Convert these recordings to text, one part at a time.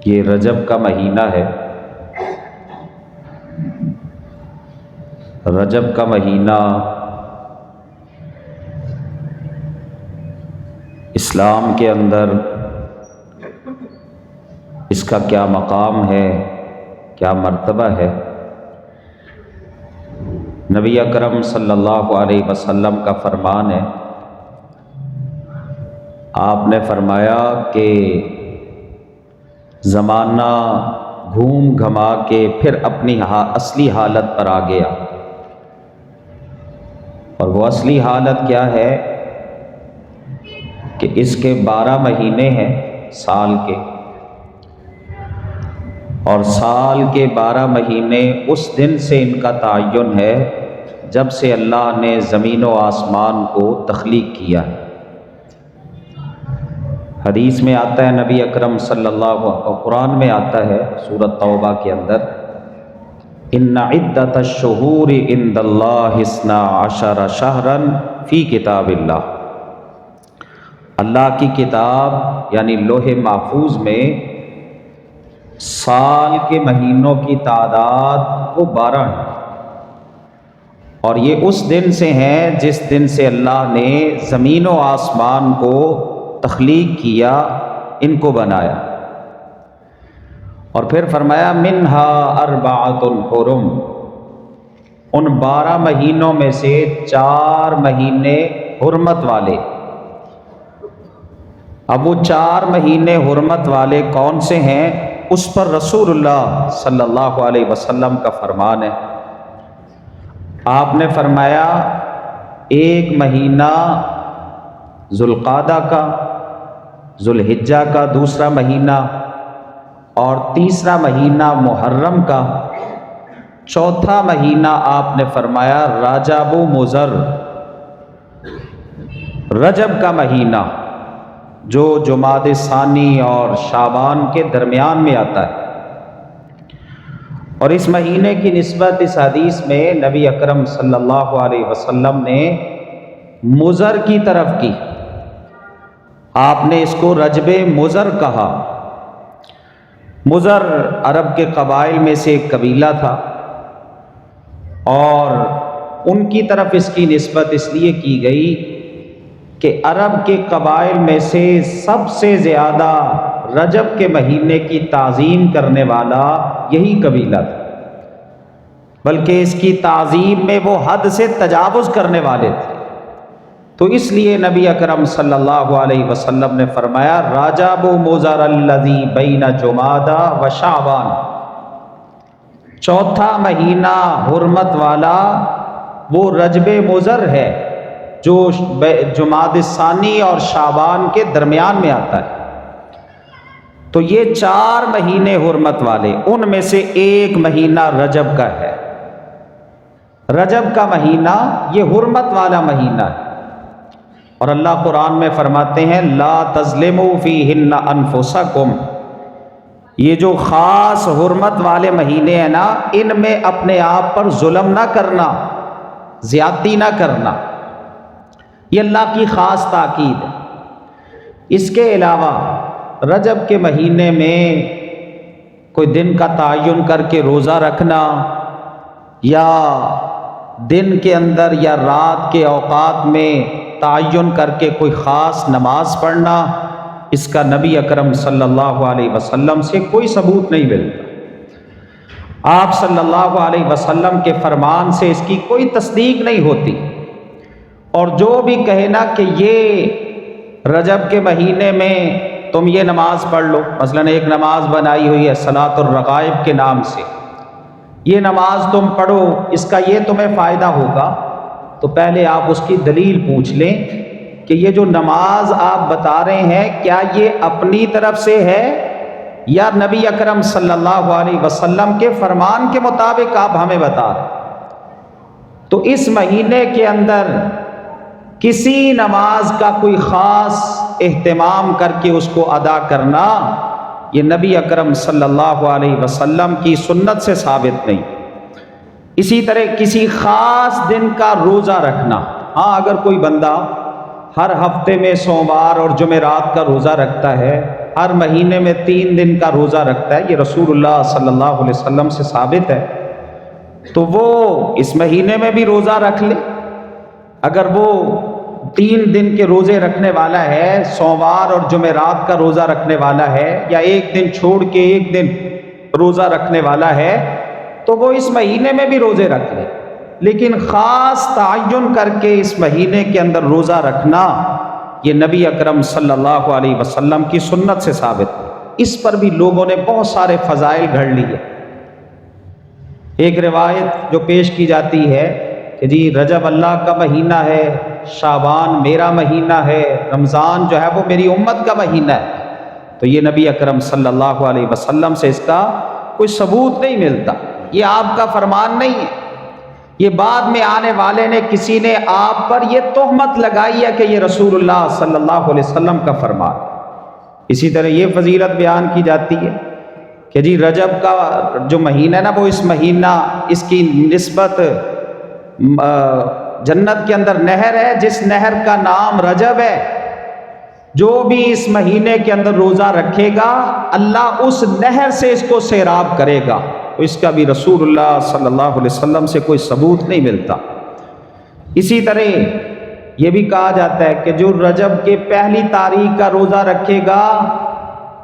یہ رجب کا مہینہ ہے۔ رجب کا مہینہ اسلام کے اندر اس کا کیا مقام ہے، کیا مرتبہ ہے؟ نبی اکرم صلی اللہ علیہ وسلم کا فرمان ہے، آپ نے فرمایا کہ زمانہ گھوم گھما کے پھر اپنی اصلی حالت پر آ گیا، اور وہ اصلی حالت کیا ہے کہ اس کے 12 مہینے ہیں سال کے، اور سال کے 12 مہینے اس دن سے ان کا تعین ہے جب سے اللہ نے زمین و آسمان کو تخلیق کیا ہے۔ حدیث میں آتا ہے، نبی اکرم صلی اللہ علیہ وسلم، قرآن میں آتا ہے سورۃ توبہ کے اندر، ان عدۃ الشہور عند اللہ 12 شہرا فی کتاب اللہ۔ اللہ کی کتاب یعنی لوح محفوظ میں سال کے مہینوں کی تعداد وہ 12 ہے، اور یہ اس دن سے ہیں جس دن سے اللہ نے زمین و آسمان کو تخلیق کیا، ان کو بنایا، اور پھر فرمایا منہا 4 حرم، ان 12 مہینوں میں سے 4 مہینے حرمت والے۔ اب وہ 4 مہینے حرمت والے کون سے ہیں؟ اس پر رسول اللہ صلی اللہ علیہ وسلم کا فرمان ہے۔ آپ نے فرمایا ایک مہینہ ذوالقعدہ کا، ذوالحجہ کا دوسرا مہینہ، اور تیسرا مہینہ محرم کا، چوتھا مہینہ آپ نے فرمایا رجب و مضر، رجب کا مہینہ جو جمادی ثانی اور شعبان کے درمیان میں آتا ہے۔ اور اس مہینے کی نسبت اس حدیث میں نبی اکرم صلی اللہ علیہ وسلم نے مضر کی طرف کی، آپ نے اس کو رجب مضر کہا۔ مضر عرب کے قبائل میں سے ایک قبیلہ تھا، اور ان کی طرف اس کی نسبت اس لیے کی گئی کہ عرب کے قبائل میں سے سب سے زیادہ رجب کے مہینے کی تعظیم کرنے والا یہی قبیلہ تھا، بلکہ اس کی تعظیم میں وہ حد سے تجاوز کرنے والے تھے۔ تو اس لیے نبی اکرم صلی اللہ علیہ وسلم نے فرمایا رجب و مضر الذی بین جمادی و شعبان، چوتھا مہینہ حرمت والا وہ رجب مضر ہے جو جمادی ثانی اور شعبان کے درمیان میں آتا ہے۔ تو یہ 4 مہینے حرمت والے، ان میں سے ایک مہینہ رجب کا ہے۔ رجب کا مہینہ یہ حرمت والا مہینہ ہے، اور اللہ قرآن میں فرماتے ہیں لا تظلموا فیہن انفسکم، یہ جو خاص حرمت والے مہینے ہیں نا، ان میں اپنے آپ پر ظلم نہ کرنا، زیادتی نہ کرنا، یہ اللہ کی خاص تاکید ہے۔ اس کے علاوہ رجب کے مہینے میں کوئی دن کا تعین کر کے روزہ رکھنا، یا دن کے اندر یا رات کے اوقات میں تعین کر کے کوئی خاص نماز پڑھنا، اس کا نبی اکرم صلی اللہ علیہ وسلم سے کوئی ثبوت نہیں ملتا۔ آپ صلی اللہ علیہ وسلم کے فرمان سے اس کی کوئی تصدیق نہیں ہوتی، اور جو بھی کہے نا کہ یہ رجب کے مہینے میں تم یہ نماز پڑھ لو، مثلا ایک نماز بنائی ہوئی ہے صلاۃ الرغائب کے نام سے، یہ نماز تم پڑھو، اس کا یہ تمہیں فائدہ ہوگا، تو پہلے آپ اس کی دلیل پوچھ لیں کہ یہ جو نماز آپ بتا رہے ہیں کیا یہ اپنی طرف سے ہے یا نبی اکرم صلی اللہ علیہ وسلم کے فرمان کے مطابق آپ ہمیں بتا رہے ہیں۔ تو اس مہینے کے اندر کسی نماز کا کوئی خاص اہتمام کر کے اس کو ادا کرنا، یہ نبی اکرم صلی اللہ علیہ وسلم کی سنت سے ثابت نہیں۔ اسی طرح کسی خاص دن کا روزہ رکھنا، ہاں اگر کوئی بندہ ہر ہفتے میں سوموار اور جمعرات کا روزہ رکھتا ہے، ہر مہینے میں 3 دن کا روزہ رکھتا ہے، یہ رسول اللہ صلی اللہ علیہ وسلم سے ثابت ہے، تو وہ اس مہینے میں بھی روزہ رکھ لے۔ اگر وہ 3 دن کے روزے رکھنے والا ہے، سوموار اور جمعرات کا روزہ رکھنے والا ہے، یا 1 دن چھوڑ کے 1 دن روزہ رکھنے والا ہے، تو وہ اس مہینے میں بھی روزے رکھ لے۔ لیکن خاص تعین کر کے اس مہینے کے اندر روزہ رکھنا، یہ نبی اکرم صلی اللہ علیہ وسلم کی سنت سے ثابت ہے۔ اس پر بھی لوگوں نے بہت سارے فضائل گھڑ لیے۔ ایک روایت جو پیش کی جاتی ہے کہ جی رجب اللہ کا مہینہ ہے، شعبان میرا مہینہ ہے، رمضان جو ہے وہ میری امت کا مہینہ ہے، تو یہ نبی اکرم صلی اللہ علیہ وسلم سے اس کا کوئی ثبوت نہیں ملتا، یہ آپ کا فرمان نہیں ہے، یہ بعد میں آنے والے نے کسی نے آپ پر یہ تہمت لگائی ہے کہ یہ رسول اللہ صلی اللہ علیہ وسلم کا فرمان ہے۔ اسی طرح یہ فضیلت بیان کی جاتی ہے کہ جی رجب کا جو مہینہ ہے نا، وہ اس مہینہ، اس کی نسبت جنت کے اندر نہر ہے، جس نہر کا نام رجب ہے، جو بھی اس مہینے کے اندر روزہ رکھے گا اللہ اس نہر سے اس کو سیراب کرے گا، تو اس کا بھی رسول اللہ صلی اللہ علیہ وسلم سے کوئی ثبوت نہیں ملتا۔ اسی طرح یہ بھی کہا جاتا ہے کہ جو رجب کے پہلی تاریخ کا روزہ رکھے گا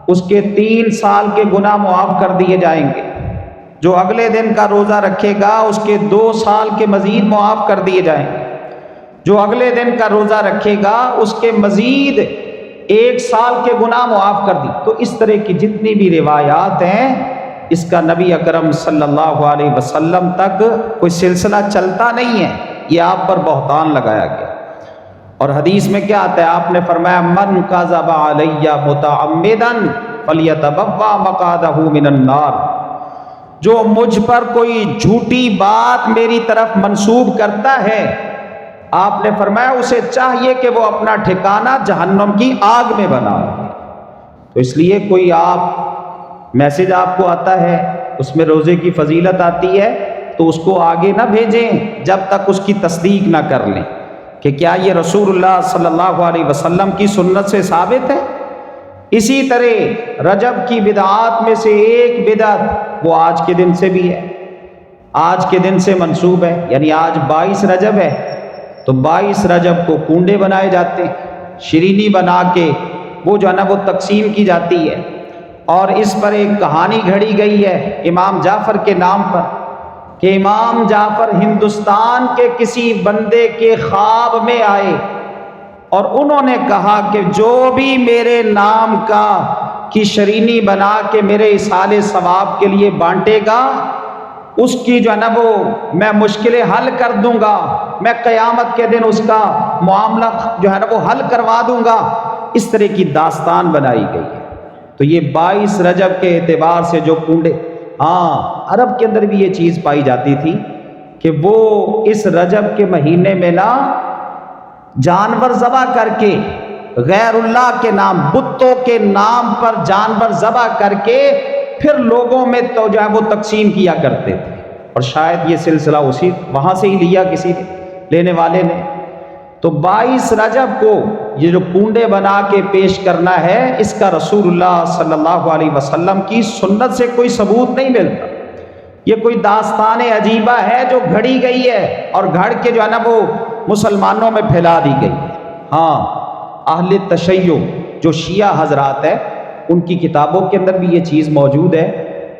اس کے 3 سال کے گناہ معاف کر دیے جائیں گے، جو اگلے دن کا روزہ رکھے گا اس کے 2 سال کے مزید معاف کر دیے جائیں گے، جو اگلے دن کا روزہ رکھے گا اس کے مزید 1 سال کے گناہ معاف کر دی۔ تو اس طرح کی جتنی بھی روایات ہیں، اس کا نبی اکرم صلی اللہ علیہ وسلم تک کوئی سلسلہ چلتا نہیں ہے، یہ آپ پر بہتان لگایا گیا۔ اور حدیث میں کیا آتا ہے؟ آپ نے فرمایا من کذب علی متعمدا فلیتبوأ مقعدہ من النار، جو مجھ پر کوئی جھوٹی بات میری طرف منسوب کرتا ہے، آپ نے فرمایا اسے چاہیے کہ وہ اپنا ٹھکانہ جہنم کی آگ میں بنائے۔ تو اس لیے کوئی میسج آپ کو آتا ہے، اس میں روزے کی فضیلت آتی ہے، تو اس کو آگے نہ بھیجیں جب تک اس کی تصدیق نہ کر لیں کہ کیا یہ رسول اللہ صلی اللہ علیہ وسلم کی سنت سے ثابت ہے۔ اسی طرح رجب کی بدعات میں سے ایک بدعت وہ آج کے دن سے بھی ہے، آج کے دن سے منسوب ہے، یعنی آج 22 رجب ہے، تو 22 رجب کو کنڈے بنائے جاتے ہیں، شیرینی بنا کے وہ جو ہے نا وہ تقسیم کی جاتی ہے، اور اس پر ایک کہانی گھڑی گئی ہے امام جعفر کے نام پر کہ امام جعفر ہندوستان کے کسی بندے کے خواب میں آئے اور انہوں نے کہا کہ جو بھی میرے نام کی شیرینی بنا کے میرے ایصال ثواب کے لیے بانٹے گا اس کی جو ہے نا وہ میں مشکلیں حل کر دوں گا، میں قیامت کے دن اس کا معاملہ جو ہے نا وہ حل کروا دوں گا۔ اس طرح کی داستان بنائی گئی ہے۔ تو یہ 22 رجب کے اعتبار سے جو کنڈے، عرب کے اندر بھی یہ چیز پائی جاتی تھی کہ وہ اس رجب کے مہینے میں نا جانور ذبح کر کے غیر اللہ کے نام، بتوں کے نام پر جانور ذبح کر کے پھر لوگوں میں تو جو ہے وہ تقسیم کیا کرتے تھے، اور شاید یہ سلسلہ وہاں سے ہی لیا کسی نے، لینے والے نے۔ تو 22 رجب کو یہ جو کنڈے بنا کے پیش کرنا ہے، اس کا رسول اللہ صلی اللہ علیہ وسلم کی سنت سے کوئی ثبوت نہیں ملتا، یہ کوئی داستان عجیبہ ہے جو گھڑی گئی ہے اور گھڑ کے جو ہے نا وہ مسلمانوں میں پھیلا دی گئی ہے۔ اہل تشیع جو شیعہ حضرات ہیں ان کی کتابوں کے اندر بھی یہ چیز موجود ہے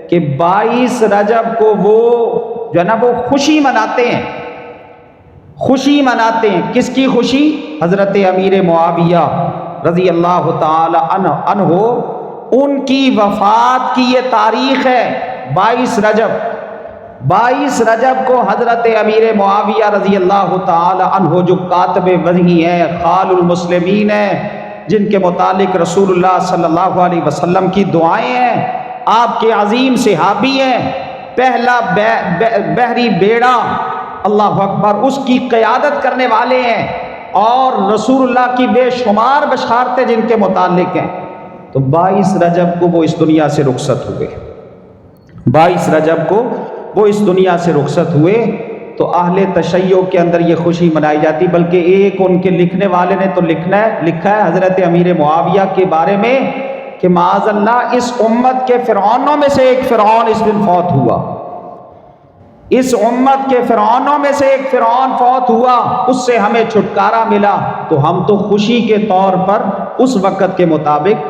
کہ 22 رجب کو وہ جو ہے نا وہ خوشی مناتے ہیں، خوشی مناتے ہیں۔ کس کی خوشی؟ حضرت امیر معاویہ رضی اللہ تعالی عنہ ان کی وفات کی یہ تاریخ ہے 22 رجب۔ 22 رجب کو حضرت امیر معاویہ رضی اللہ تعالی عنہ جو کاتب وحی ہیں، خال المسلمین ہیں، جن کے متعلق رسول اللہ صلی اللہ علیہ وسلم کی دعائیں ہیں، آپ کے عظیم صحابی ہیں، پہلا بحری بیڑا، اللہ اکبر، اس کی قیادت کرنے والے ہیں، اور رسول اللہ کی بے شمار بشارتیں جن کے متعلق ہیں۔ تو 22 رجب کو وہ اس دنیا سے رخصت ہوئے، 22 رجب کو وہ اس دنیا سے رخصت ہوئے۔ تو اہل تشیع کے اندر یہ خوشی منائی جاتی، بلکہ ایک ان کے لکھنے والے نے تو لکھا ہے حضرت امیر معاویہ کے بارے میں کہ معاذ اللہ اس امت کے فرعونوں میں سے ایک فرعون اس دن فوت ہوا، اس امت کے فرعونوں میں سے ایک فرعون فوت ہوا، اس سے ہمیں چھٹکارا ملا، تو ہم تو خوشی کے طور پر اس وقت کے مطابق،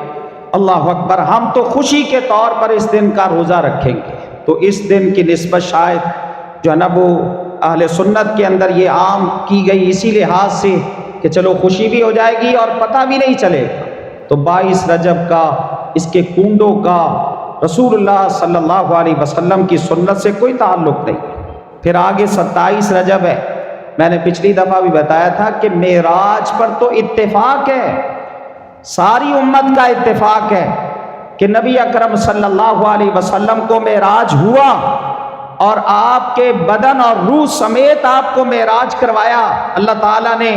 اللہ اکبر، ہم تو خوشی کے طور پر اس دن کا روزہ رکھیں گے۔ تو اس دن کی نسبت شاید جو ہے نا وہ اہل سنت کے اندر یہ عام کی گئی اسی لحاظ سے کہ چلو خوشی بھی ہو جائے گی اور پتہ بھی نہیں چلے گا۔ تو 22 رجب کا اس کے کنڈوں کا رسول اللہ صلی اللہ علیہ وسلم کی سنت سے کوئی تعلق نہیں۔ پھر آگے 27 رجب ہے، میں نے پچھلی دفعہ بھی بتایا تھا کہ معراج پر تو اتفاق ہے، ساری امت کا اتفاق ہے کہ نبی اکرم صلی اللہ علیہ وسلم کو معراج ہوا اور آپ کے بدن اور روح سمیت آپ کو معراج کروایا اللہ تعالیٰ نے۔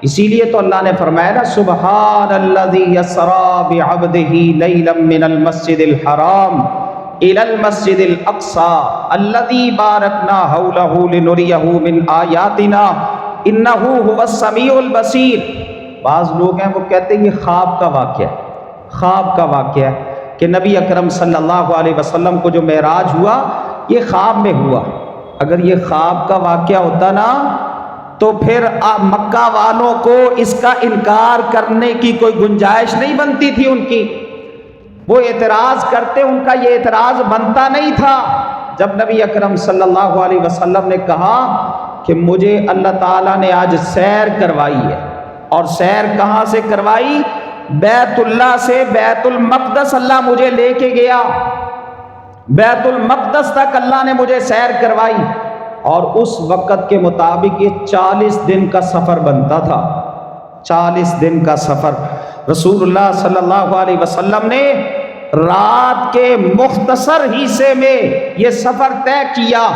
اسی لیے تو اللہ نے فرمایا نا سبحان الذی اسری بعبدہ لیلا من المسجد الحرام الی المسجد الاقصی الذی بارکنا حولہ لنریہ من آیاتنا انہ هو السمیع البصیر۔ بعض لوگ ہیں وہ کہتے ہیں یہ خواب کا واقعہ ہے، خواب کا واقعہ ہے کہ نبی اکرم صلی اللہ علیہ وسلم کو جو معراج ہوا یہ خواب میں ہوا۔ اگر یہ خواب کا واقعہ ہوتا نا تو پھر مکہ والوں کو اس کا انکار کرنے کی کوئی گنجائش نہیں بنتی تھی ان کی، وہ اعتراض کرتے، ان کا یہ اعتراض بنتا نہیں تھا۔ جب نبی اکرم صلی اللہ علیہ وسلم نے کہا کہ مجھے اللہ تعالیٰ نے آج سیر کروائی ہے، اور سیر کہاں سے کروائی؟ بیت اللہ سے بیت المقدس اللہ مجھے لے کے گیا، بیت المقدس تک اللہ نے مجھے سیر کروائی، اور اس وقت کے مطابق یہ 40 دن کا سفر بنتا تھا، 40 دن کا سفر۔ رسول اللہ صلی اللہ علیہ وسلم نے رات کے مختصر حصے میں یہ سفر طے کیا،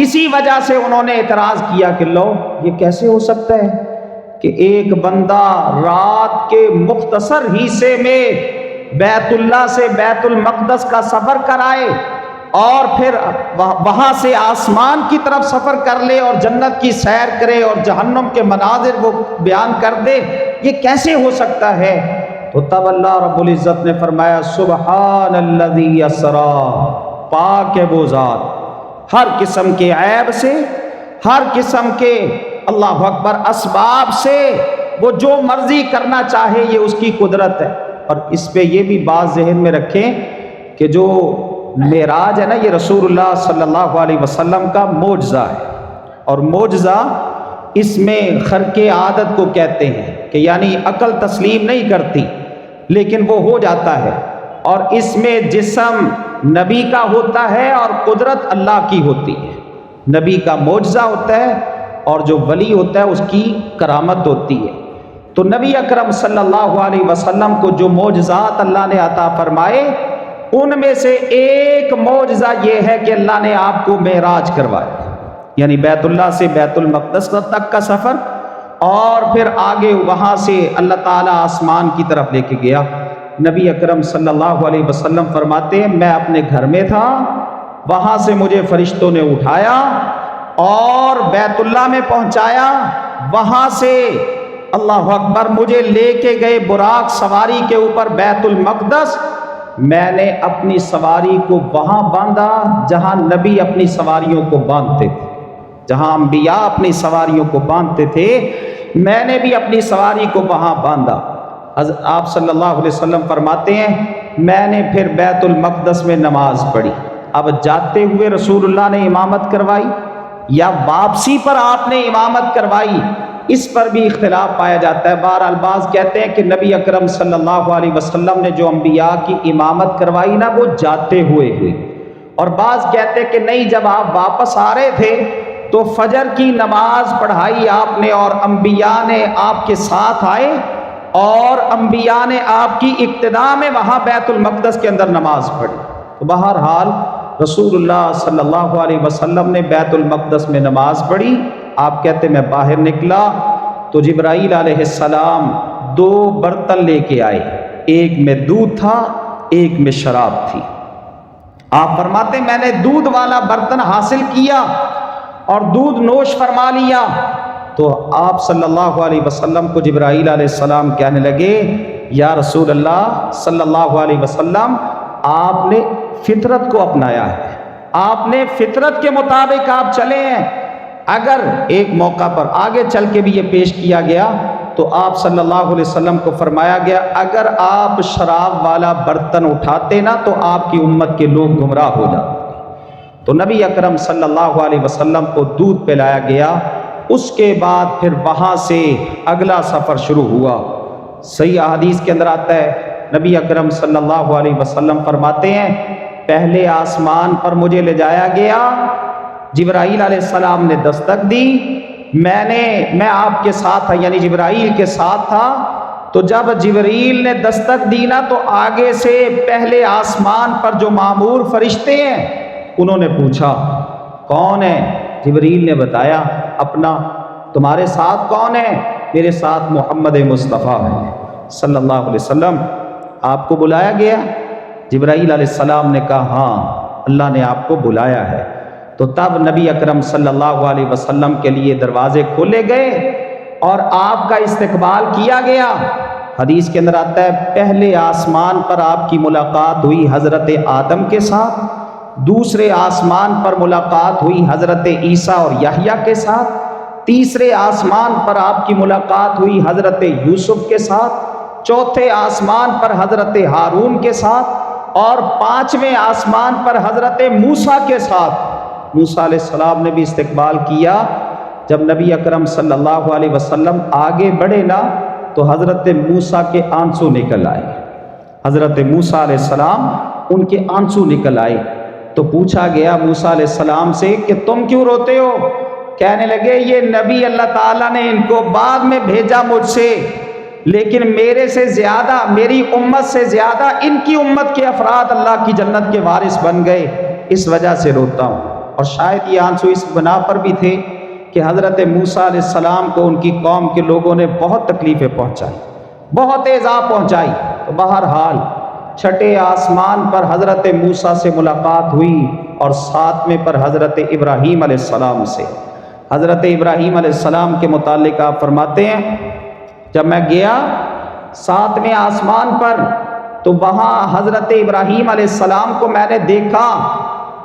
اسی وجہ سے انہوں نے اعتراض کیا کہ لو یہ کیسے ہو سکتا ہے کہ ایک بندہ رات کے مختصر حصے میں بیت اللہ سے بیت المقدس کا سفر کرائے اور پھر وہاں سے آسمان کی طرف سفر کر لے اور جنت کی سیر کرے اور جہنم کے مناظر وہ بیان کر دے، یہ کیسے ہو سکتا ہے؟ تو تب اللہ رب العزت نے فرمایا سبحان الذی اسری، پاک ہے وہ ذات ہر قسم کے عیب سے، ہر قسم کے اللہ اکبر اسباب سے، وہ جو مرضی کرنا چاہے یہ اس کی قدرت ہے۔ اور اس پہ یہ بھی بات ذہن میں رکھیں کہ جو معراج ہے نا یہ رسول اللہ صلی اللہ علیہ وسلم کا معجزہ ہے، اور معجزہ اس میں خرق عادت کو کہتے ہیں کہ یعنی عقل تسلیم نہیں کرتی لیکن وہ ہو جاتا ہے، اور اس میں جسم نبی کا ہوتا ہے اور قدرت اللہ کی ہوتی ہے۔ نبی کا معجزہ ہوتا ہے اور جو ولی ہوتا ہے اس کی کرامت ہوتی ہے۔ تو نبی اکرم صلی اللہ علیہ وسلم کو جو معجزات اللہ نے عطا فرمائے ان میں سے ایک معجزہ یہ ہے کہ اللہ نے آپ کو معراج کروایا، یعنی بیت اللہ سے بیت المقدس تک کا سفر، اور پھر آگے وہاں سے اللہ تعالیٰ آسمان کی طرف لے کے گیا۔ نبی اکرم صلی اللہ علیہ وسلم فرماتے ہیں میں اپنے گھر میں تھا، وہاں سے مجھے فرشتوں نے اٹھایا اور بیت اللہ میں پہنچایا، وہاں سے اللہ اکبر مجھے لے کے گئے براق سواری کے اوپر بیت المقدس، میں نے اپنی سواری کو وہاں باندھا جہاں نبی اپنی سواریوں کو باندھتے تھے، جہاں انبیاء اپنی سواریوں کو باندھتے تھے میں نے بھی اپنی سواری کو وہاں باندھا۔ آپ صلی اللہ علیہ وسلم فرماتے ہیں میں نے پھر بیت المقدس میں نماز پڑھی۔ اب جاتے ہوئے رسول اللہ نے امامت کروائی یا واپسی پر آپ نے امامت کروائی، اس پر بھی اختلاف پایا جاتا ہے۔ بہرحال بعض کہتے ہیں کہ نبی اکرم صلی اللہ علیہ وسلم نے جو انبیاء کی امامت کروائی نا وہ جاتے ہوئے ہوئی، اور بعض کہتے ہیں کہ نہیں، جب آپ واپس آ رہے تھے تو فجر کی نماز پڑھائی آپ نے اور انبیاء نے آپ کے ساتھ آئے اور انبیاء نے آپ کی اقتداء میں وہاں بیت المقدس کے اندر نماز پڑھی۔ تو بہرحال رسول اللہ صلی اللہ علیہ وسلم نے بیت المقدس میں نماز پڑھی۔ آپ کہتے میں باہر نکلا تو جبرائیل علیہ السلام 2 برتن لے کے آئے، ایک میں دودھ تھا ایک میں شراب تھی۔ آپ فرماتے میں نے دودھ والا برتن حاصل کیا اور دودھ نوش فرما لیا، تو آپ صلی اللہ علیہ وسلم کو جبرائیل علیہ السلام کہنے لگے یا رسول اللہ صلی اللہ علیہ وسلم آپ نے فطرت کو اپنایا ہے، آپ نے فطرت کے مطابق آپ چلے ہیں۔ اگر ایک موقع پر آگے چل کے بھی یہ پیش کیا گیا تو آپ صلی اللہ علیہ وسلم کو فرمایا گیا اگر آپ شراب والا برتن اٹھاتے نا تو آپ کی امت کے لوگ گمراہ ہو جاتے۔ تو نبی اکرم صلی اللہ علیہ وسلم کو دودھ پلایا گیا، اس کے بعد پھر وہاں سے اگلا سفر شروع ہوا۔ صحیح حدیث کے اندر آتا ہے نبی اکرم صلی اللہ علیہ وسلم فرماتے ہیں پہلے آسمان پر مجھے لے جایا گیا، جبرائیل علیہ السلام نے دستک دی، میں آپ کے ساتھ تھا، یعنی جبرائیل کے ساتھ تھا، تو جب جبرائیل نے دستک دی نا تو آگے سے پہلے آسمان پر جو مامور فرشتے ہیں انہوں نے پوچھا کون ہے؟ جبرائیل نے بتایا اپنا، تمہارے ساتھ کون ہے؟ میرے ساتھ محمد مصطفیٰ ہے صلی اللہ علیہ وسلم، آپ کو بلایا گیا؟ جبرائیل علیہ السلام نے کہا ہاں اللہ نے آپ کو بلایا ہے۔ تو تب نبی اکرم صلی اللہ علیہ وسلم کے لیے دروازے کھولے گئے اور آپ کا استقبال کیا گیا۔ حدیث کے اندر آتا ہے پہلے آسمان پر آپ کی ملاقات ہوئی حضرت آدم کے ساتھ، دوسرے آسمان پر ملاقات ہوئی حضرت عیسیٰ اور یحییٰ کے ساتھ، تیسرے آسمان پر آپ کی ملاقات ہوئی حضرت یوسف کے ساتھ، چوتھے آسمان پر حضرت ہارون کے ساتھ اور پانچویں آسمان پر حضرت موسیٰ کے ساتھ۔ موسیٰ علیہ السلام نے بھی استقبال کیا۔ جب نبی اکرم صلی اللہ علیہ وسلم آگے بڑھے نا تو حضرت موسیٰ کے آنسو نکل آئے، حضرت موسیٰ علیہ السلام ان کے آنسو نکل آئے۔ تو پوچھا گیا موسیٰ علیہ السلام سے کہ تم کیوں روتے ہو؟ کہنے لگے یہ نبی اللہ تعالیٰ نے ان کو بعد میں بھیجا مجھ سے، لیکن میرے سے زیادہ، میری امت سے زیادہ ان کی امت کے افراد اللہ کی جنت کے وارث بن گئے، اس وجہ سے روتا ہوں۔ اور شاید یہ آنسو اس بنا پر بھی تھے کہ حضرت موسیٰ علیہ السلام کو ان کی قوم کے لوگوں نے بہت تکلیفیں پہنچائی، بہت ایذا پہنچائی۔ تو بہرحال چھٹے آسمان پر حضرت موسیٰ سے ملاقات ہوئی اور ساتویں پر حضرت ابراہیم علیہ السلام سے۔ حضرت ابراہیم علیہ السلام کے متعلق آپ فرماتے ہیں جب میں گیا ساتویں آسمان پر تو وہاں حضرت ابراہیم علیہ السلام کو میں نے دیکھا،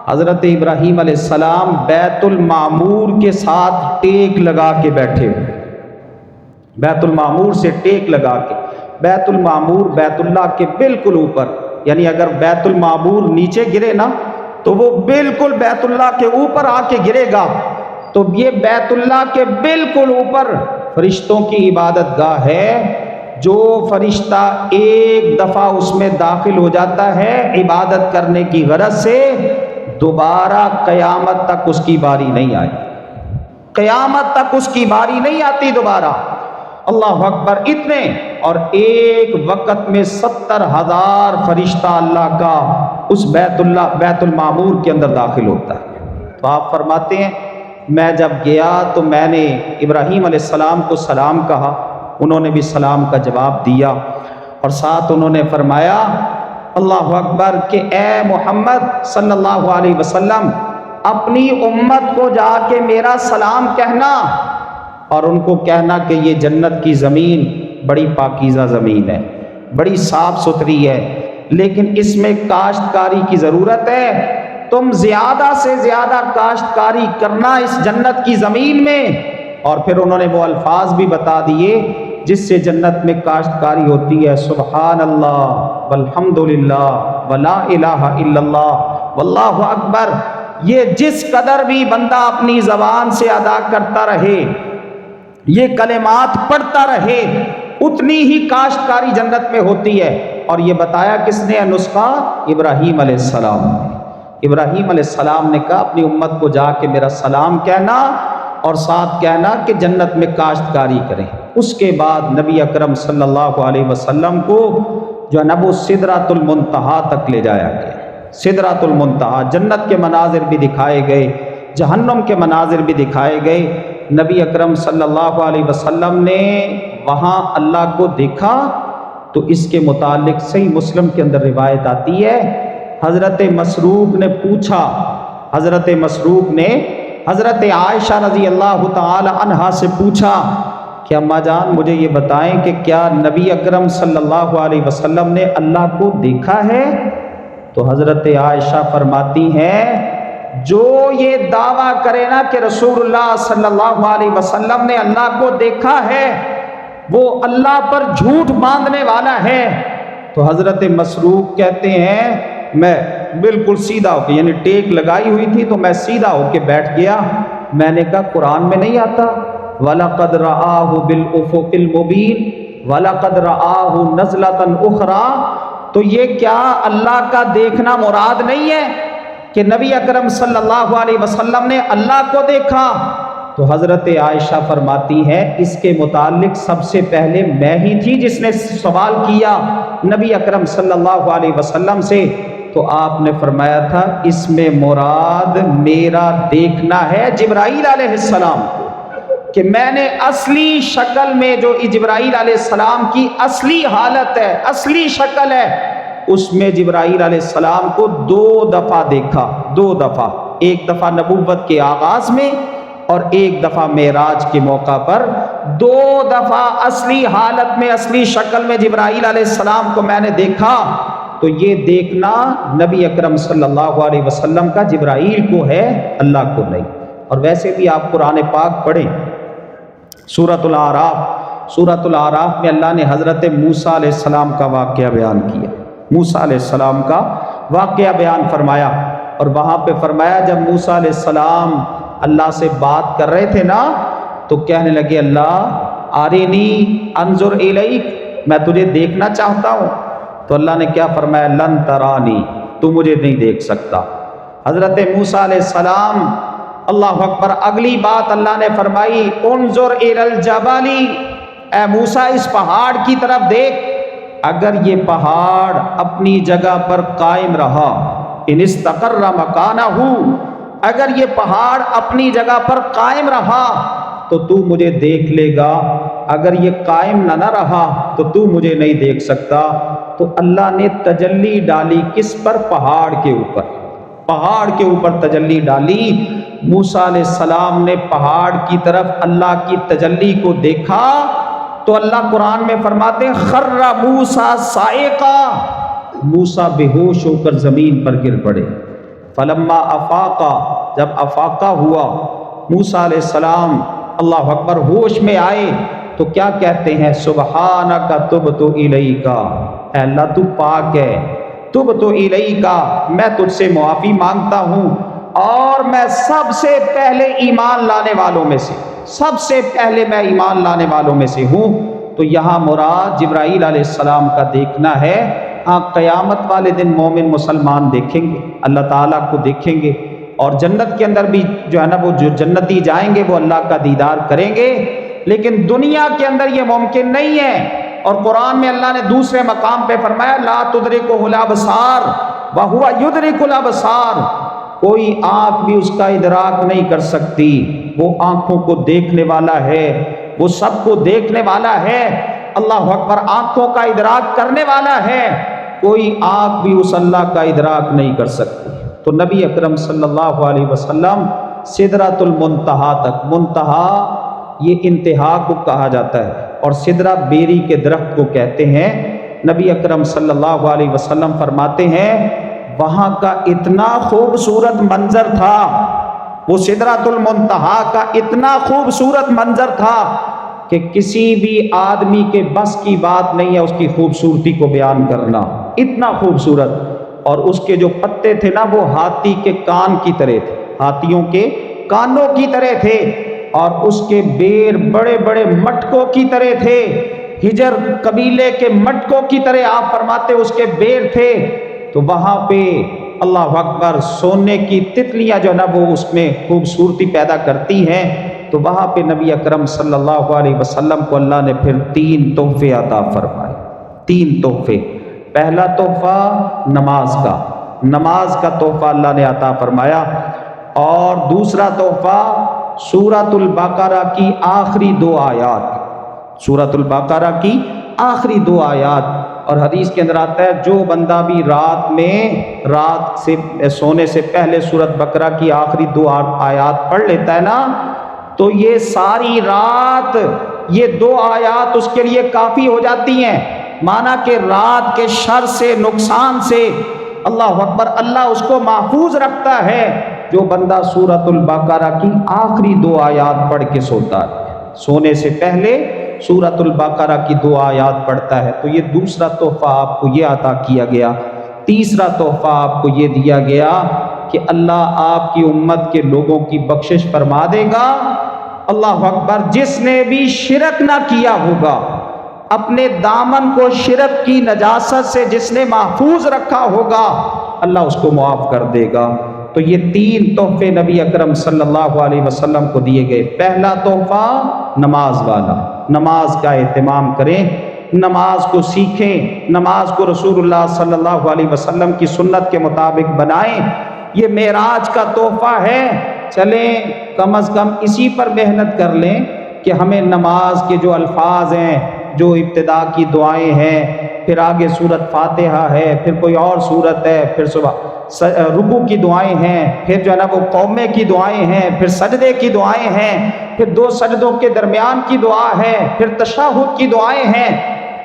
حضرت ابراہیم علیہ السلام بیت المعمور کے ساتھ ٹیک لگا کے بیٹھے ہوئے، بیت المعمور سے ٹیک لگا کے، بیت المعمور بیت اللہ کے بالکل اوپر، یعنی اگر بیت المعمور نیچے گرے نا تو وہ بالکل بیت اللہ کے اوپر آ کے گرے گا، تو یہ بیت اللہ کے بالکل اوپر فرشتوں کی عبادت گاہ ہے۔ جو فرشتہ ایک دفعہ اس میں داخل ہو جاتا ہے عبادت کرنے کی غرض سے، دوبارہ قیامت تک اس کی باری نہیں آئی، قیامت تک اس کی باری نہیں آتی دوبارہ۔ اللہ اکبر، اتنے، اور ایک وقت میں 70,000 فرشتہ اللہ کا اس بیت المعمور کے اندر داخل ہوتا ہے۔ تو آپ فرماتے ہیں میں جب گیا تو میں نے ابراہیم علیہ السلام کو سلام کہا، انہوں نے بھی سلام کا جواب دیا، اور ساتھ انہوں نے فرمایا اللہ اکبر کہ اے محمد صلی اللہ علیہ وسلم اپنی امت کو جا کے میرا سلام کہنا، اور ان کو کہنا کہ یہ جنت کی زمین بڑی پاکیزہ زمین ہے، بڑی صاف ستھری ہے، لیکن اس میں کاشتکاری کی ضرورت ہے، تم زیادہ سے زیادہ کاشتکاری کرنا اس جنت کی زمین میں۔ اور پھر انہوں نے وہ الفاظ بھی بتا دیے جس سے جنت میں کاشتکاری ہوتی ہے، سبحان اللہ والحمد للہ ولا الہ الا اللہ واللہ اکبر۔ یہ جس قدر بھی بندہ اپنی زبان سے ادا کرتا رہے، یہ کلمات پڑھتا رہے، اتنی ہی کاشتکاری جنت میں ہوتی ہے۔ اور یہ بتایا کس نے نسخہ؟ ابراہیم علیہ السلام نے۔ ابراہیم علیہ السلام نے کہا اپنی امت کو جا کے میرا سلام کہنا، اور ساتھ کہنا کہ جنت میں کاشتکاری کریں۔ اس کے بعد نبی اکرم صلی اللہ علیہ وسلم کو جو ہے وہ سدرۃ المنتہا تک لے جایا گیا۔ سدرۃ المنتہا، جنت کے مناظر بھی دکھائے گئے، جہنم کے مناظر بھی دکھائے گئے۔ نبی اکرم صلی اللہ علیہ وسلم نے وہاں اللہ کو دیکھا تو اس کے متعلق صحیح مسلم کے اندر روایت آتی ہے، حضرت مسروق نے پوچھا، حضرت مسروق نے حضرت عائشہ رضی اللہ تعالی عنہا سے پوچھا کہ اماں جان مجھے یہ بتائیں کہ کیا نبی اکرم صلی اللہ علیہ وسلم نے اللہ کو دیکھا ہے؟ تو حضرت عائشہ فرماتی ہیں جو یہ دعویٰ کرے نا کہ رسول اللہ صلی اللہ علیہ وسلم نے اللہ کو دیکھا ہے وہ اللہ پر جھوٹ باندھنے والا ہے۔ تو حضرت مسروق کہتے ہیں میں بالکل سیدھا ہو کے، یعنی ٹیک لگائی ہوئی تھی تو میں سیدھا ہو کے بیٹھ گیا، میں نے کہا قرآن میں نہیں آتا وَلَقَدْ رَآهُ بِالْأُفُقِ الْمُبِينِ وَلَقَدْ رَآهُ نَزْلَةً أُخْرَى، تو یہ کیا اللہ کا دیکھنا مراد نہیں ہے کہ نبی اکرم صلی اللہ علیہ وسلم نے اللہ کو دیکھا؟ تو حضرت عائشہ فرماتی ہیں اس کے متعلق سب سے پہلے میں ہی تھی جس نے سوال کیا نبی اکرم صلی اللہ علیہ وسلم سے، تو آپ نے فرمایا تھا اس میں مراد میرا دیکھنا ہے جبرائیل علیہ السلام کو، کہ میں نے اصلی شکل میں جو جبرائیل علیہ السلام کی اصلی حالت ہے، اصلی شکل ہے، اس میں جبرائیل علیہ السلام کو 2 دفعہ دیکھا، 2 دفعہ، ایک دفعہ نبوت کے آغاز میں اور ایک دفعہ معراج کے موقع پر، 2 دفعہ اصلی حالت میں اصلی شکل میں جبرائیل علیہ السلام کو میں نے دیکھا۔ تو یہ دیکھنا نبی اکرم صلی اللہ علیہ وسلم کا جبرائیل کو ہے، اللہ کو نہیں۔ اور ویسے بھی آپ قرآن پاک پڑھیں، سورۃ الاعراف میں اللہ نے حضرت موسیٰ علیہ السلام کا واقعہ بیان کیا، موسیٰ علیہ السلام کا واقعہ بیان فرمایا، اور وہاں پہ فرمایا جب موسیٰ علیہ السلام اللہ سے بات کر رہے تھے نا تو کہنے لگے اللہ آرینی انظر الیک، میں تجھے دیکھنا چاہتا ہوں، تو اللہ نے کیا فرمایا لن ترانی، تو مجھے نہیں دیکھ سکتا۔ حضرت موسیٰ علیہ السلام، اللہ اکبر، اگلی بات اللہ نے فرمائی انظر الی الجبل، اے موسیٰ اس پہاڑ کی طرف دیکھ، اگر یہ پہاڑ اپنی جگہ پر قائم رہا، ان استقر مکانہ، اگر یہ پہاڑ اپنی جگہ پر قائم رہا تو تو مجھے دیکھ لے گا، اگر یہ قائم نہ رہا تو تو مجھے نہیں دیکھ سکتا۔ تو اللہ نے تجلی ڈالی کس پر؟ پہاڑ کے اوپر، پہاڑ کے اوپر تجلی ڈالی۔ موسیٰ علیہ السلام نے پہاڑ کی طرف اللہ کی تجلی کو دیکھا تو اللہ قرآن میں فرماتے ہیں خر موسیٰ صاعقا، موسیٰ بے ہوش ہو کر زمین پر گر پڑے۔ فلما افاقا، جب افاقہ ہوا موسیٰ علیہ السلام اللہ اکبر ہوش میں آئے تو کیا کہتے ہیں سبحانک تبت الیک، اے اللہ تو پاک ہے، تبت الیک، میں تجھ سے معافی مانگتا ہوں، اور میں سب سے پہلے ایمان لانے والوں میں سے، سب سے پہلے میں ایمان لانے والوں میں سے ہوں۔ تو یہاں مراد جبرائیل علیہ السلام کا دیکھنا ہے۔ ہاں قیامت والے دن مومن مسلمان دیکھیں گے، اللہ تعالیٰ کو دیکھیں گے، اور جنت کے اندر بھی جو ہے نا وہ جو جنتی جائیں گے وہ اللہ کا دیدار کریں گے، لیکن دنیا کے اندر یہ ممکن نہیں ہے۔ اور قرآن میں اللہ نے دوسرے مقام پہ فرمایا لا تدرکہ الابصار وہو یدرک الابصار، کوئی آنکھ بھی اس کا ادراک نہیں کر سکتی، وہ آنکھوں کو دیکھنے والا ہے، وہ سب کو دیکھنے والا ہے، اللہ اکبر، آنکھوں کا ادراک کرنے والا ہے، کوئی آنکھ بھی اس اللہ کا ادراک نہیں کر سکتی۔ تو نبی اکرم صلی اللہ علیہ وسلم سدرۃ المنتہا تک، منتہا یہ انتہا کو کہا جاتا ہے، اور سدرہ بیری کے درخت کو کہتے ہیں۔ نبی اکرم صلی اللہ علیہ وسلم فرماتے ہیں وہاں کا اتنا خوبصورت منظر تھا، وہ سدرۃ المنتہا کا اتنا خوبصورت منظر تھا کہ کسی بھی آدمی کے بس کی بات نہیں ہے اس کی خوبصورتی کو بیان کرنا، اتنا خوبصورت۔ اور اس کے جو پتے تھے نا وہ ہاتھی کے کان کی طرح تھے، ہاتھیوں کے کانوں کی طرح تھے، اور اس کے بیر بڑے بڑے مٹکوں کی طرح تھے، ہجر قبیلے کے مٹکوں کی طرح آپ فرماتے اس کے بیر تھے۔ تو وہاں پہ اللہ اکبر سونے کی تتلیاں جو ہے نا وہ اس میں خوبصورتی پیدا کرتی ہیں۔ تو وہاں پہ نبی اکرم صلی اللہ علیہ وسلم کو اللہ نے پھر 3 تحفے عطا فرمائے، 3 تحفے۔ پہلا تحفہ نماز کا، نماز کا تحفہ اللہ نے عطا فرمایا، اور دوسرا تحفہ سورۃ البقرہ کی آخری 2 آیات، سورۃ البقرہ کی آخری 2 آیات۔ اور حدیث کے اندر آتا ہے جو بندہ بھی رات سے سونے سے پہلے سورۃ بقرہ کی آخری 2 آیات پڑھ لیتا ہے نا تو یہ ساری رات یہ 2 آیات اس کے لیے کافی ہو جاتی ہیں، مانا کہ رات کے شر سے، نقصان سے اللہ اکبر اللہ اس کو محفوظ رکھتا ہے جو بندہ سورۃ البقرہ کی آخری 2 آیات پڑھ کے سوتا ہے، سونے سے پہلے سورۃ البقرہ کی 2 آیات پڑھتا ہے۔ تو یہ دوسرا تحفہ آپ کو یہ عطا کیا گیا۔ تیسرا تحفہ آپ کو یہ دیا گیا کہ اللہ آپ کی امت کے لوگوں کی بخشش فرما دے گا۔ اللہ اکبر، جس نے بھی شرک نہ کیا ہوگا، اپنے دامن کو شرک کی نجاست سے جس نے محفوظ رکھا ہوگا، اللہ اس کو معاف کر دے گا۔ تو یہ 3 تحفے نبی اکرم صلی اللہ علیہ وسلم کو دیے گئے۔ پہلا تحفہ نماز والا، نماز کا اہتمام کریں، نماز کو سیکھیں، نماز کو رسول اللہ صلی اللہ علیہ وسلم کی سنت کے مطابق بنائیں۔ یہ معراج کا تحفہ ہے، چلیں کم از کم اسی پر محنت کر لیں کہ ہمیں نماز کے جو الفاظ ہیں، جو ابتدا کی دعائیں ہیں، پھر آگے سورت فاتحہ ہے، پھر کوئی اور سورت ہے، پھر رکوع کی دعائیں ہیں، پھر جو ہے نا وہ قومے کی دعائیں ہیں، پھر سجدے کی دعائیں ہیں، پھر 2 سجدوں کے درمیان کی دعا ہے، پھر تشہد کی دعائیں ہیں۔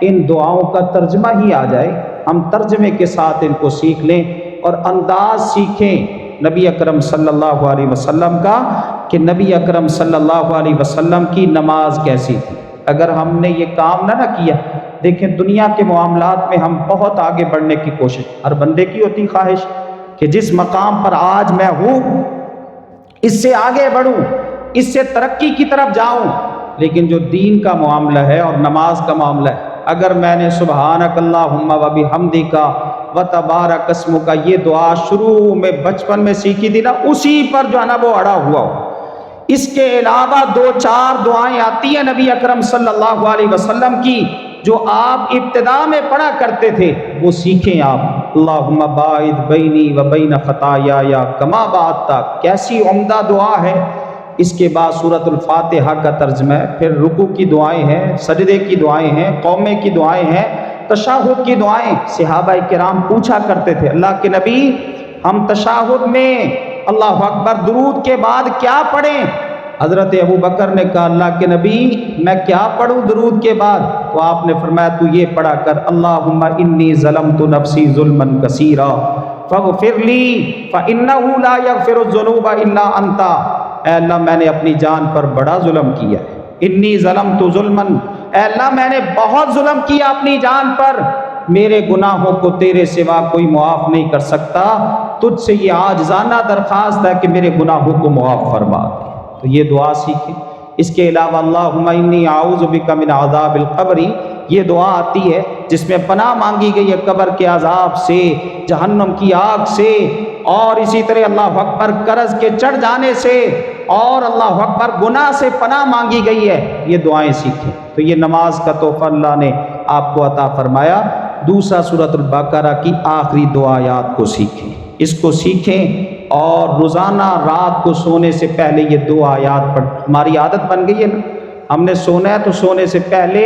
ان دعاؤں کا ترجمہ ہی آ جائے، ہم ترجمے کے ساتھ ان کو سیکھ لیں اور انداز سیکھیں نبی اکرم صلی اللہ علیہ وسلم کا، کہ نبی اکرم صلی اللہ علیہ وسلم کی نماز کیسی تھی۔ اگر ہم نے یہ کام نہ کیا، دیکھیں دنیا کے معاملات میں ہم بہت آگے بڑھنے کی کوشش، ہر بندے کی ہوتی خواہش کہ جس مقام پر آج میں ہوں اس سے آگے بڑھوں، اس سے ترقی کی طرف جاؤں، لیکن جو دین کا معاملہ ہے اور نماز کا معاملہ ہے، اگر میں نے سبحانک اللہم و بحمدک و تبارک اسمک یہ دعا شروع میں بچپن میں سیکھی تھی نا، اسی پر جو ہے نا وہ اڑا ہوا ہو۔ اس کے علاوہ 2-4 دعائیں آتی ہیں نبی اکرم صلی اللہ علیہ وسلم کی جو آپ ابتدا میں پڑھا کرتے تھے، وہ سیکھیں آپ۔ اللہم باعد بینی و بین خطایایا کما بعدت، کیسی عمدہ دعا ہے۔ اس کے بعد سورۃ الفاتحہ کا ترجمہ ہے، پھر رکوع کی دعائیں ہیں، سجدے کی دعائیں ہیں، قومے کی دعائیں ہیں، تشہد کی دعائیں۔ صحابہ کرام پوچھا کرتے تھے اللہ کے نبی ہم تشہد میں اللہ اکبر درود کے بعد کیا پڑھیں؟ حضرت ابو بکر نے کہا اللہ کے نبی میں کیا پڑھوں درود کے بعد؟ تو آپ نے فرمایا تو یہ پڑھا کر اللہم انی ظلمت نفسی ظلما کثیرا فاغفر لی فانہ لا یغفر الذنوب الا انت۔ اے اللہ میں نے اپنی جان پر بڑا ظلم کیا ہے، انی ظلمت ظلما، اے اللہ میں نے بہت ظلم کیا اپنی جان پر، میرے گناہوں کو تیرے سوا کوئی معاف نہیں کر سکتا، تجھ سے یہ عاجزانہ درخواست ہے کہ میرے گناہوں کو معاف فرما دے۔ تو یہ دعا سیکھیں۔ اس کے علاوہ اللہم انی اعوذ بک من عذاب القبر، یہ دعا آتی ہے جس میں پناہ مانگی گئی ہے قبر کے عذاب سے، جہنم کی آگ سے، اور اسی طرح اللہ اکبر قرض کے چڑھ جانے سے، اور اللہ اکبر گناہ سے پناہ مانگی گئی ہے۔ یہ دعائیں سیکھیں۔ تو یہ نماز کا تحفہ اللہ نے آپ کو عطا فرمایا۔ دوسرا سورۃ البقرہ کی آخری 2 آیات کو سیکھیں، اس کو سیکھیں اور روزانہ رات کو سونے سے پہلے یہ 2 آیات پڑھ۔ ہماری عادت بن گئی ہے نا، ہم نے سونا ہے تو سونے سے پہلے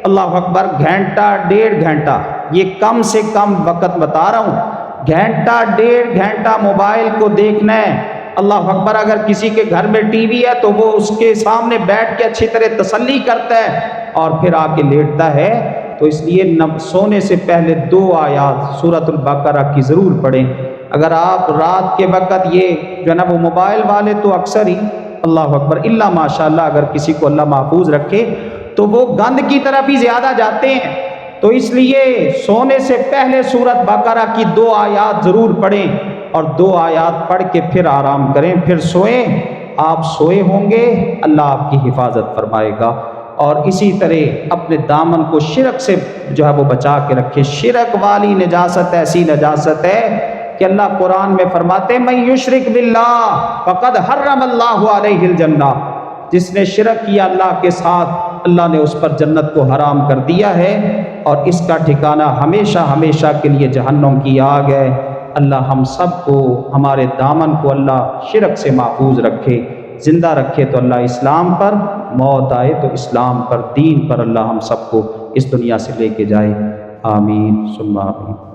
اللہ اکبر گھنٹہ 1.5 گھنٹہ، یہ کم سے کم وقت بتا رہا ہوں، گھنٹہ 1.5 گھنٹہ موبائل کو دیکھنا ہے۔ اللہ اکبر اگر کسی کے گھر میں ٹی وی ہے تو وہ اس کے سامنے بیٹھ کے اچھی طرح تسلی کرتا ہے اور پھر آ کے لیٹتا ہے۔ تو اس لیے سونے سے پہلے 2 آیات سورۃ البقرہ کی ضرور پڑھیں۔ اگر آپ رات کے وقت یہ جو ہے نا وہ موبائل والے تو اکثر ہی اللہ اکبر الا ماشاءاللہ اگر کسی کو اللہ محفوظ رکھے تو وہ گند کی طرف ہی زیادہ جاتے ہیں، تو اس لیے سونے سے پہلے سورۃ بقرہ کی 2 آیات ضرور پڑھیں اور 2 آیات پڑھ کے پھر آرام کریں، پھر سوئیں۔ آپ سوئے ہوں گے اللہ آپ کی حفاظت فرمائے گا۔ اور اسی طرح اپنے دامن کو شرک سے جو ہے وہ بچا کے رکھے۔ شرک والی نجاست ایسی نجاست ہے کہ اللہ قرآن میں فرماتے ہیں من یشرک باللہ فقد حرم اللہ علیہ الجنہ، جس نے شرک کیا اللہ کے ساتھ اللہ نے اس پر جنت کو حرام کر دیا ہے اور اس کا ٹھکانہ ہمیشہ ہمیشہ کے لیے جہنم کی آگ ہے۔ اللہ ہم سب کو ہمارے دامن کو اللہ شرک سے محفوظ رکھے، زندہ رکھے تو اللہ اسلام پر، موت آئے تو اسلام پر، دین پر اللہ ہم سب کو اس دنیا سے لے کے جائے۔ آمین ثم آمین۔